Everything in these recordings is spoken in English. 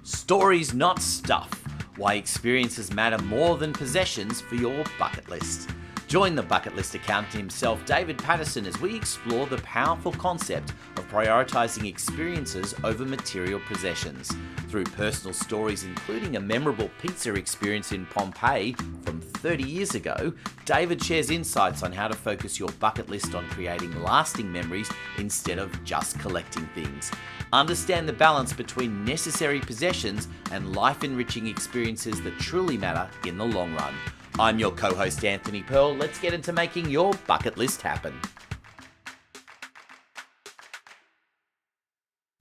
Stories, not stuff. Why experiences matter more than possessions for your bucket list. Join the Bucketlist Accountant himself, David Patterson, as we explore the powerful concept of prioritising experiences over material possessions. Through personal stories, including a memorable pizza experience in Pompeii from 30 years ago, David shares insights on how to focus your bucket list on creating lasting memories instead of just collecting things. Understand the balance between necessary possessions and life-enriching experiences that truly matter in the long run. I'm your co-host Anthony Pearl. Let's get into making your bucket list happen.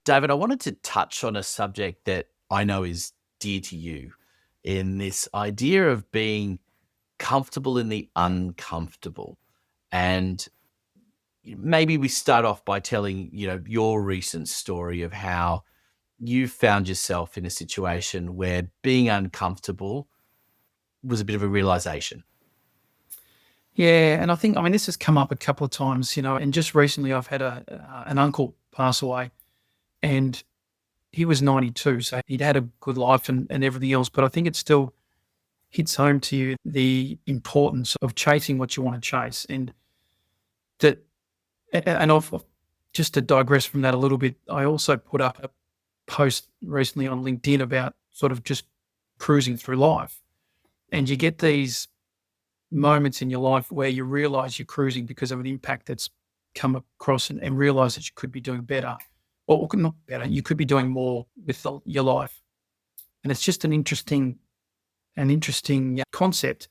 David, I wanted to touch on a subject that I know is dear to you in this idea of being comfortable in the uncomfortable. And maybe we start off by telling, your recent story of how you found yourself in a situation where being uncomfortable was a bit of a realization. Yeah, and I think, this has come up a couple of times, and just recently I've had an uncle pass away, and he was 92, so he'd had a good life and everything else, but I think it still hits home to you the importance of chasing what you want to chase. And just to digress from that a little bit, I also put up a post recently on LinkedIn about sort of just cruising through life. And you get these moments in your life where you realize you're cruising because of an impact that's come across and realize that you could be doing better, or not better, you could be doing more with your life. And it's just an interesting concept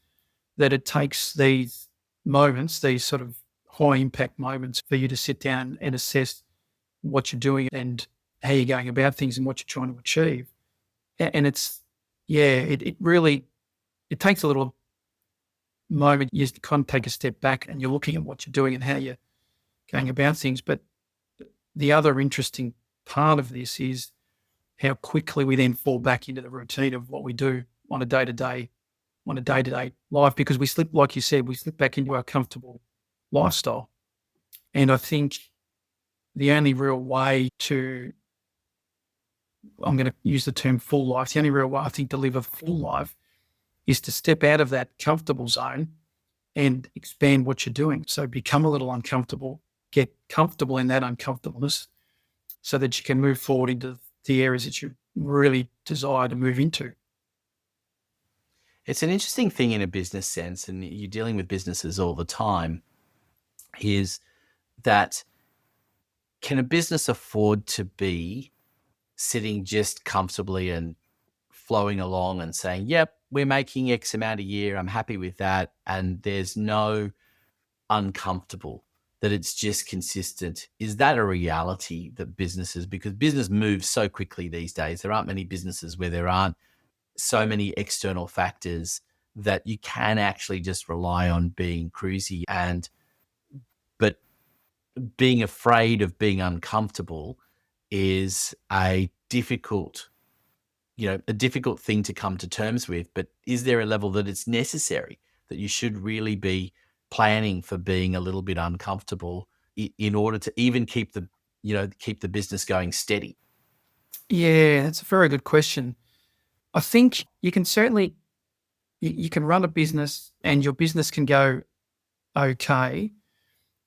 that it takes these moments, these sort of high impact moments, for you to sit down and assess what you're doing and how you're going about things and what you're trying to achieve. And it really takes a little moment. You kind of take a step back and you're looking at what you're doing and how you're going about things. But the other interesting part of this is how quickly we then fall back into the routine of what we do on a day-to-day life, because we slip, like you said, back into our comfortable lifestyle. And I think the only real way I'm going to use the term full life, the only real way I think to live a full life is to step out of that comfortable zone and expand what you're doing. So become a little uncomfortable, get comfortable in that uncomfortableness so that you can move forward into the areas that you really desire to move into. It's an interesting thing in a business sense, and you're dealing with businesses all the time, is that can a business afford to be sitting just comfortably and flowing along and saying, yep, we're making X amount a year, I'm happy with that, and there's no uncomfortable, that it's just consistent? Is that a reality that businesses, because business moves so quickly these days, there aren't many businesses where there aren't so many external factors that you can actually just rely on being cruisy, but being afraid of being uncomfortable is a difficult thing to come to terms with. But is there a level that it's necessary, that you should really be planning for being a little bit uncomfortable in order to even keep the business going steady? Yeah, that's a very good question. I think you can certainly, you can run a business and your business can go okay,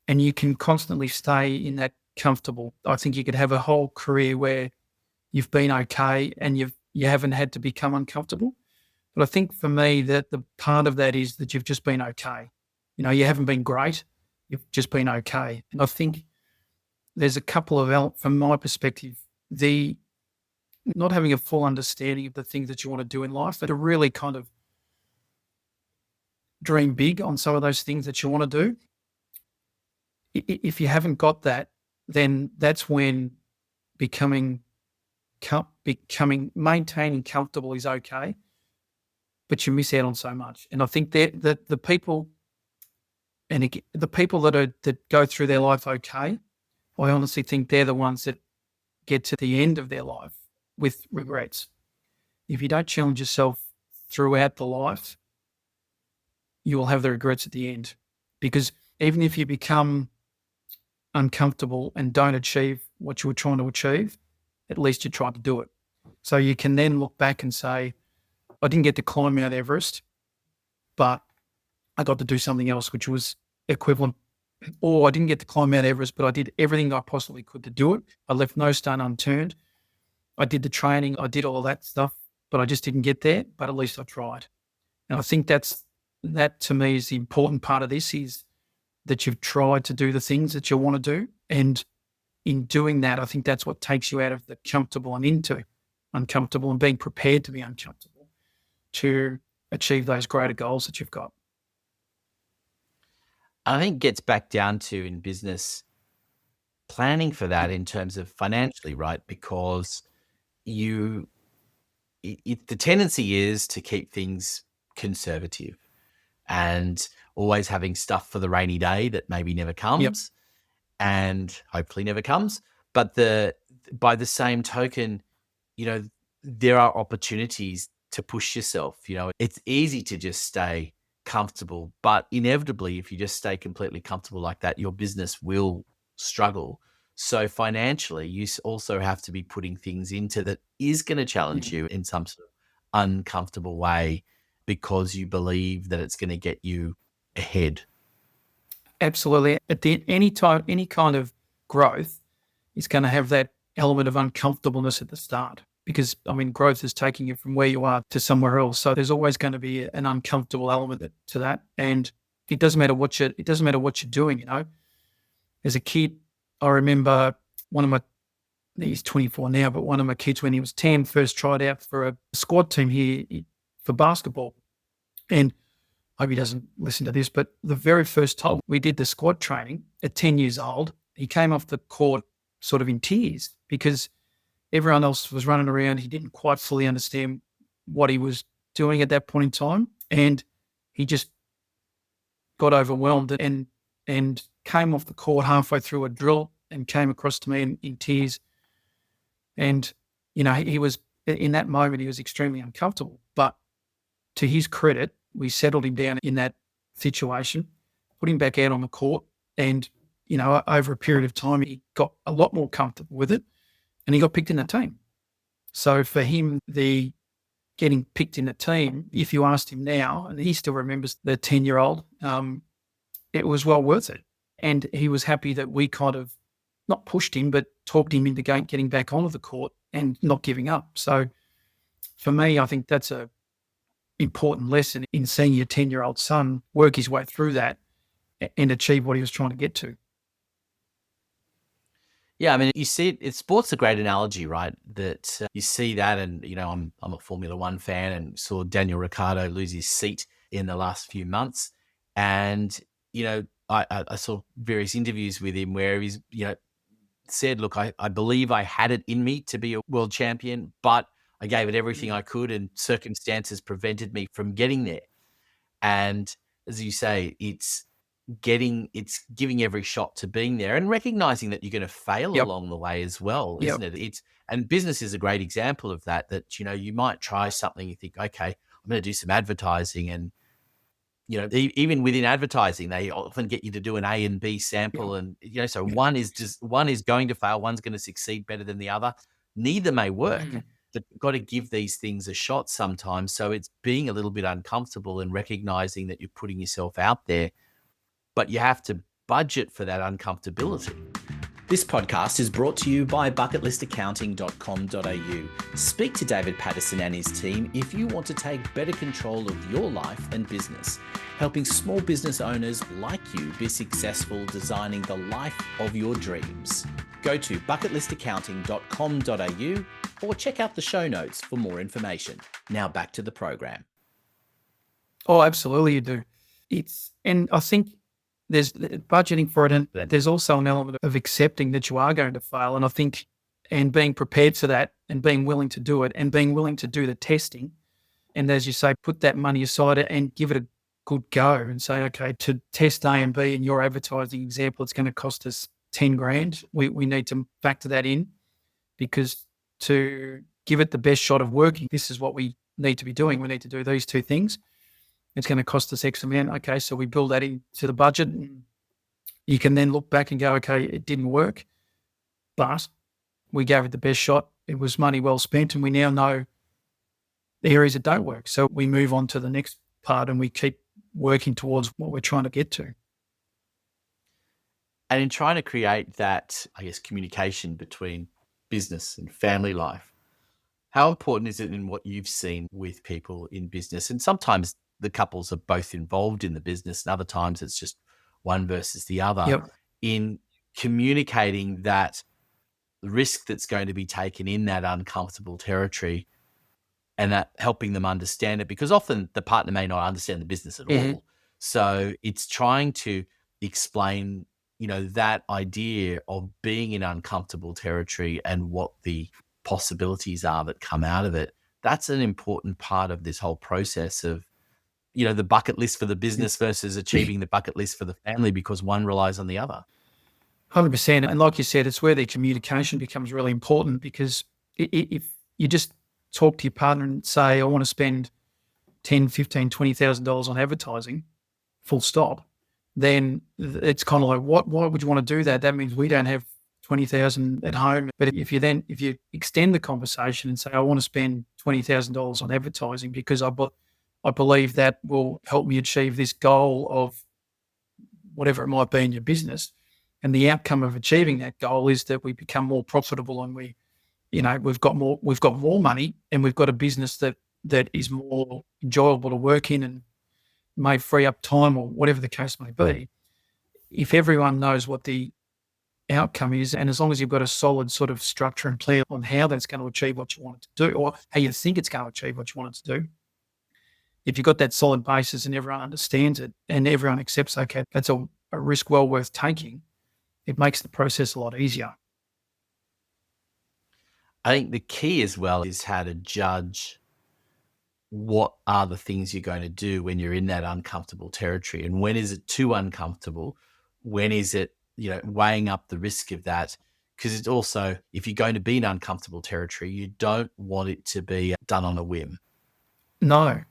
and you can constantly stay in that comfortable. I think you could have a whole career where you've been okay and you haven't had to become uncomfortable. But I think for me that the part of that is that you've just been okay. You haven't been great, you've just been okay. And I think there's a couple of from my perspective, the not having a full understanding of the things that you want to do in life, but to really kind of dream big on some of those things that you want to do. If you haven't got that, then that's when maintaining comfortable is okay, but you miss out on so much. And I think that the people that go through their life okay, I honestly think they're the ones that get to the end of their life with regrets. If you don't challenge yourself throughout the life, you will have the regrets at the end. Because even if you become uncomfortable and don't achieve what you were trying to achieve, at least you tried to do it. So you can then look back and say, I didn't get to climb Mount Everest, but I got to do something else, which was equivalent. Or I didn't get to climb Mount Everest, but I did everything I possibly could to do it. I left no stone unturned. I did the training. I did all that stuff, but I just didn't get there. But at least I tried. And I think that to me is the important part of this, is that you've tried to do the things that you want to do. And in doing that, I think that's what takes you out of the comfortable and into uncomfortable, and being prepared to be uncomfortable to achieve those greater goals that you've got. I think it gets back down to, in business, planning for that in terms of financially, right? Because the tendency is to keep things conservative and always having stuff for the rainy day that maybe never comes and hopefully never comes. But by the same token, there are opportunities to push yourself. It's easy to just stay comfortable, but inevitably, if you just stay completely comfortable like that, your business will struggle. So financially, you also have to be putting things into that is going to challenge you in some sort of uncomfortable way, because you believe that it's going to get you ahead. Absolutely. Any kind of growth is going to have that element of uncomfortableness at the start, because growth is taking you from where you are to somewhere else. So there's always going to be an uncomfortable element to that, and it doesn't matter what you're doing. As a kid, I remember he's 24 now, but one of my kids, when he was 10, first tried out for a squad team here for basketball. And I hope he doesn't listen to this, but the very first time we did the squad training at 10 years old, he came off the court sort of in tears, because everyone else was running around. He didn't quite fully understand what he was doing at that point in time. And he just got overwhelmed and came off the court halfway through a drill and came across to me in tears. And, he was, in that moment, he was extremely uncomfortable. But to his credit, we settled him down in that situation, put him back out on the court. And, over a period of time, he got a lot more comfortable with it, and he got picked in the team. So for him, the getting picked in the team, if you asked him now, and he still remembers the 10-year-old, it was well worth it. And he was happy that we kind of not pushed him, but talked him into getting back onto the court and not giving up. So for me, I think that's a important lesson in seeing your 10-year-old son work his way through that and achieve what he was trying to get to. Yeah, you see it. Sport's a great analogy, right? That you see that, and I'm a Formula One fan, and saw Daniel Ricciardo lose his seat in the last few months, and I saw various interviews with him where he's said, "Look, I believe I had it in me to be a world champion, but I gave it everything I could, and circumstances prevented me from getting there." And as you say, it's giving every shot to being there, and recognizing that you're going to fail along the way as well, isn't it? And business is a great example of that. That you might try something, you think, okay, I'm going to do some advertising, and even within advertising, they often get you to do an A and B sample, and so one is going to fail, one's going to succeed better than the other. Neither may work. But you've got to give these things a shot sometimes. So it's being a little bit uncomfortable and recognizing that you're putting yourself out there, but you have to budget for that uncomfortability. This podcast is brought to you by Bucketlistaccounting.com.au. Speak to David Patterson and his team if you want to take better control of your life and business, helping small business owners like you be successful designing the life of your dreams. Go to bucketlistaccounting.com.au or check out the show notes for more information. Now back to the program. Oh, absolutely you do. And I think there's budgeting for it, and there's also an element of accepting that you are going to fail. And I think, and being prepared for that, and being willing to do it, and being willing to do the testing. And as you say, put that money aside and give it a good go, and say, okay, to test A and B in your advertising example, it's going to cost us 10 grand. We need to factor that in, because to give it the best shot of working, this is what we need to be doing. We need to do these two things. It's going to cost us X amount. Okay, so we build that into the budget. And you can then look back and go, okay, it didn't work, but we gave it the best shot. it was money well spent, and we now know the areas that don't work. So we move on to the next part and we keep working towards what we're trying to get to. And in trying to create that, I guess, communication between business and family life, how important is it in what you've seen with people in business? And sometimes the couples are both involved in the business, and other times it's just one versus the other, Yep. in communicating that risk that's going to be taken in that uncomfortable territory, and that helping them understand it, because often the partner may not understand the business at Mhm. all. So it's trying to explain, that idea of being in uncomfortable territory and what the possibilities are that come out of it. That's an important part of this whole process of, the bucket list for the business versus achieving the bucket list for the family, because one relies on the other. 100%. And like you said, it's where the communication becomes really important, because if you just talk to your partner and say, I want to spend 10, 15, $20,000 on advertising, full stop, then it's kind of like, why would you want to do that? That means we don't have 20,000 at home. But if you extend the conversation and say, I want to spend $20,000 on advertising because I believe that will help me achieve this goal of whatever it might be in your business. And the outcome of achieving that goal is that we become more profitable, and we've got more money, and we've got a business that is more enjoyable to work in and may free up time, or whatever the case may be. If everyone knows what the outcome is, and as long as you've got a solid sort of structure and plan on how that's going to achieve what you want it to do, or how you think it's going to achieve what you want it to do, if you've got that solid basis and everyone understands it and everyone accepts, okay, that's a risk well worth taking, it makes the process a lot easier. I think the key as well is how to judge what are the things you're going to do when you're in that uncomfortable territory, and when is it too uncomfortable? When is it, weighing up the risk of that? Because it's also, if you're going to be in uncomfortable territory, you don't want it to be done on a whim. No,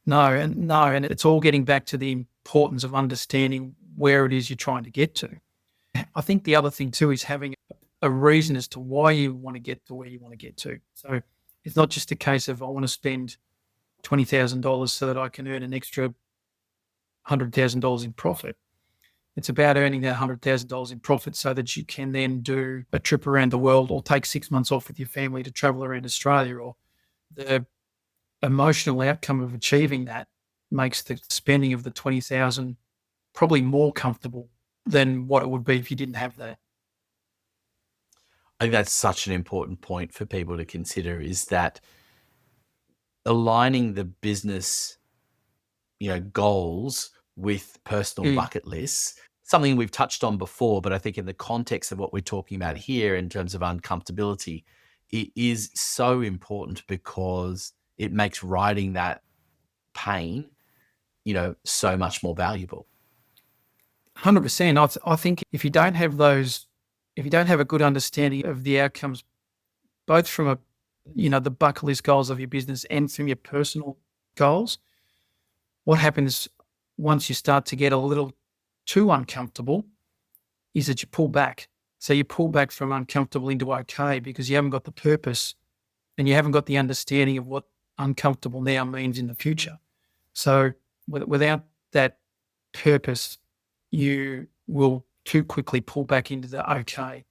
no, and it's all getting back to the importance of understanding where it is you're trying to get to. I think the other thing too is having a reason as to why you want to get to where you want to get to. So it's not just a case of, I want to spend $20,000 so that I can earn an extra $100,000 in profit. It's about earning that $100,000 in profit so that you can then do a trip around the world, or take 6 months off with your family to travel around Australia. Or the emotional outcome of achieving that makes the spending of the 20,000 probably more comfortable than what it would be if you didn't have that. I think that's such an important point for people to consider, is that aligning the business, goals with personal Mm. bucket lists, something we've touched on before, but I think in the context of what we're talking about here in terms of uncomfortability, it is so important, because it makes riding that pain, so much more valuable. 100%. I think if you don't have those, if you don't have a good understanding of the outcomes, both from the bucket list goals of your business and from your personal goals, what happens once you start to get a little too uncomfortable is that you pull back. So you pull back from uncomfortable into okay, because you haven't got the purpose and you haven't got the understanding of what uncomfortable now means in the future. So without that purpose, you will too quickly pull back into the okay.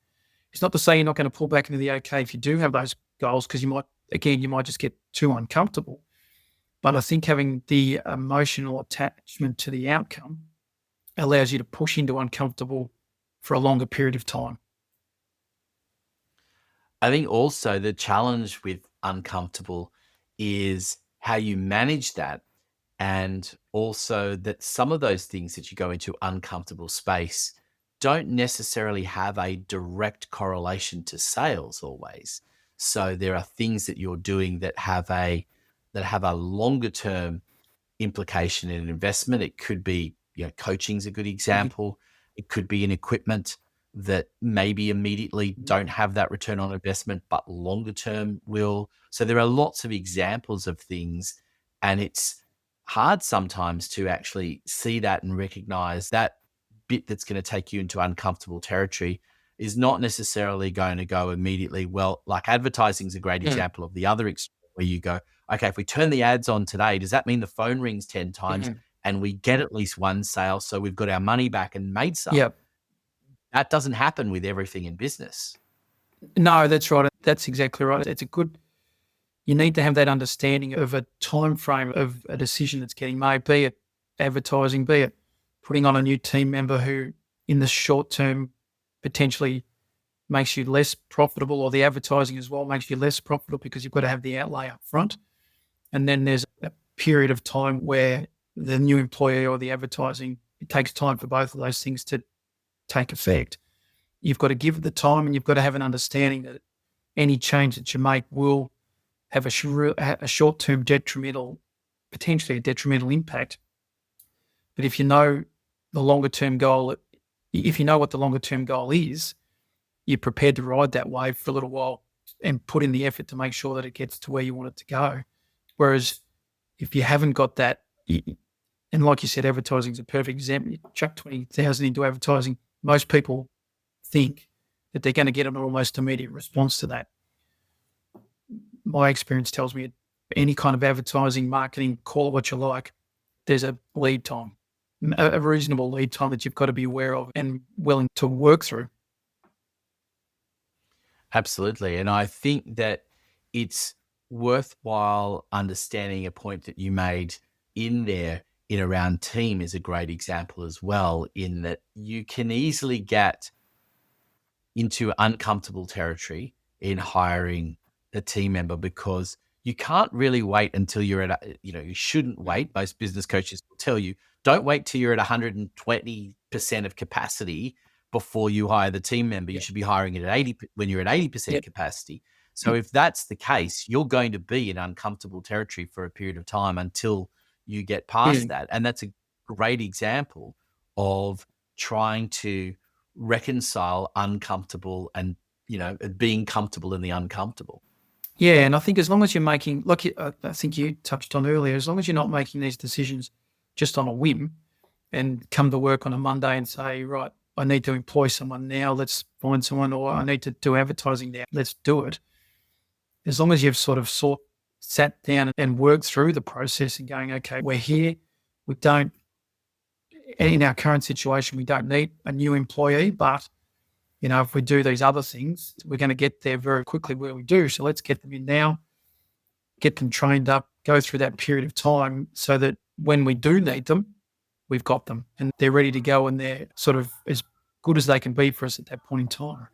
It's not to say you're not going to pull back into the okay if you do have those goals, because you might just get too uncomfortable. But I think having the emotional attachment to the outcome allows you to push into uncomfortable for a longer period of time. I think also the challenge with uncomfortable is how you manage that. And also that some of those things that you go into uncomfortable space don't necessarily have a direct correlation to sales always. So there are things that you're doing that have a longer term implication in an investment. It could be, coaching's a good Mhm. example. It could be in equipment that maybe immediately don't have that return on investment, but longer term will. So there are lots of examples of things, and it's hard sometimes to actually see that and recognize that bit that's going to take you into uncomfortable territory is not necessarily going to go immediately. Well, like advertising is a great Mm, example of the other extreme where you go, okay, if we turn the ads on today, does that mean the phone rings 10 times mm. and we get at least one sale? So we've got our money back and made some. Yeah. That doesn't happen with everything in business. No, that's right. That's exactly right. You need to have that understanding of a time frame of a decision that's getting made, be it advertising, be it putting on a new team member who in the short term potentially makes you less profitable, or the advertising as well makes you less profitable because you've got to have the outlay up front. And then there's a period of time where the new employee or the advertising, it takes time for both of those things to take effect. You've got to give it the time, and you've got to have an understanding that any change that you make will have a short-term potentially a detrimental impact. But if you know the longer-term goal, if you know what the longer-term goal is, you're prepared to ride that wave for a little while and put in the effort to make sure that it gets to where you want it to go. Whereas if you haven't got that, and like you said, advertising is a perfect example. You chuck 20,000 into advertising, most people think that they're going to get an almost immediate response to that. My experience tells me any kind of advertising, marketing, call it what you like, there's a lead time, a reasonable lead time that you've got to be aware of and willing to work through. Absolutely. And I think that it's worthwhile understanding a point that you made in there in around team is a great example as well, in that you can easily get into uncomfortable territory in hiring a team member because you can't really wait until you're at you shouldn't wait. Most business coaches will tell you, don't wait till you're at 120% of capacity before you hire the team member. You Yeah. should be hiring it at 80 when you're at 80% Yeah. capacity. So if that's the case, you're going to be in uncomfortable territory for a period of time until you get past Mm. that. And that's a great example of trying to reconcile uncomfortable and being comfortable in the uncomfortable. Yeah, and I think as long as you're making, like I think you touched on earlier, as long as you're not making these decisions just on a whim and come to work on a Monday and say, right, I need to employ someone now, let's find someone, or I need to do advertising now, let's do it. As long as you've sort of sat down and worked through the process and going, okay, we're here, we don't, in our current situation, we don't need a new employee, but if we do these other things, we're going to get there very quickly where we do. So let's get them in now, get them trained up, go through that period of time so that when we do need them, we've got them and they're ready to go and they're sort of as good as they can be for us at that point in time.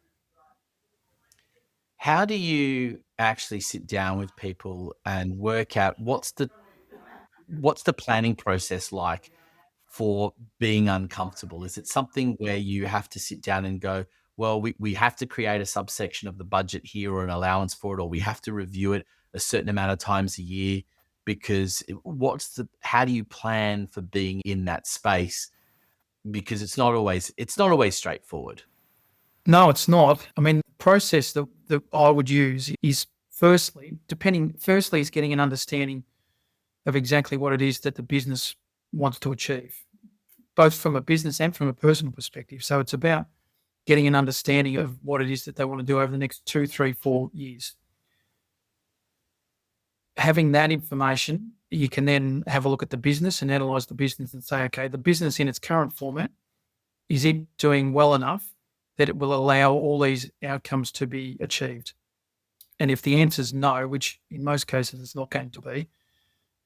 How do you actually sit down with people and work out what's the planning process like for being uncomfortable? Is it something where you have to sit down and go, well, we have to create a subsection of the budget here or an allowance for it, or we have to review it a certain amount of times a year? Because how do you plan for being in that space? Because it's not always straightforward. No, it's not. I mean, the process that I would use is firstly is getting an understanding of exactly what it is that the business wants to achieve, both from a business and from a personal perspective. So it's about getting an understanding of what it is that they want to do over the next 2, 3, 4 years. Having that information, you can then have a look at the business and analyze the business and say, okay, the business in its current format, is it doing well enough that it will allow all these outcomes to be achieved? And if the answer is no, which in most cases it's not going to be,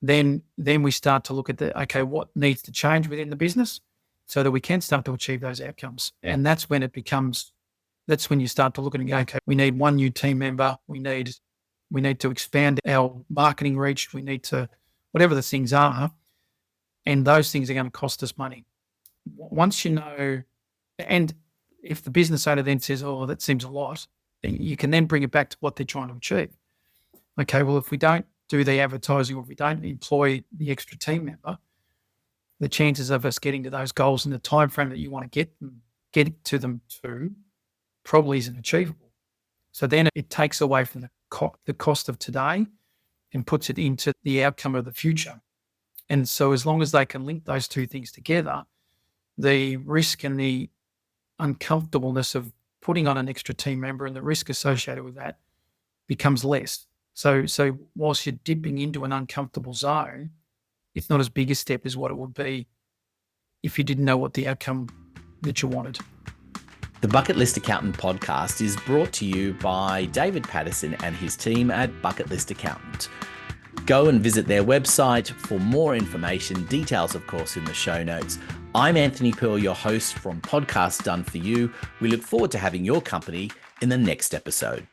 then we start to look at what needs to change within the business so that we can start to achieve those outcomes. And that's when you start to look at it and go, okay, we need one new team member. We need to expand our marketing reach. We need to, whatever the things are, and those things are going to cost us money. Once you know, and if the business owner then says, oh, that seems a lot, then you can then bring it back to what they're trying to achieve. Okay, well, if we don't do the advertising or if we don't employ the extra team member, the chances of us getting to those goals in the time frame that you want to get to them to probably isn't achievable. So then it takes away from the cost of today and puts it into the outcome of the future. And so as long as they can link those 2 things together, the risk and the uncomfortableness of putting on an extra team member and the risk associated with that becomes less. So whilst you're dipping into an uncomfortable zone, it's not as big a step as what it would be if you didn't know what the outcome that you wanted. The Bucketlist Accountant podcast is brought to you by David Patterson and his team at Bucketlist Accountant. Go and visit their website for more information, details of course in the show notes. I'm Anthony Pearl, your host from Podcasts Done For You. We look forward to having your company in the next episode.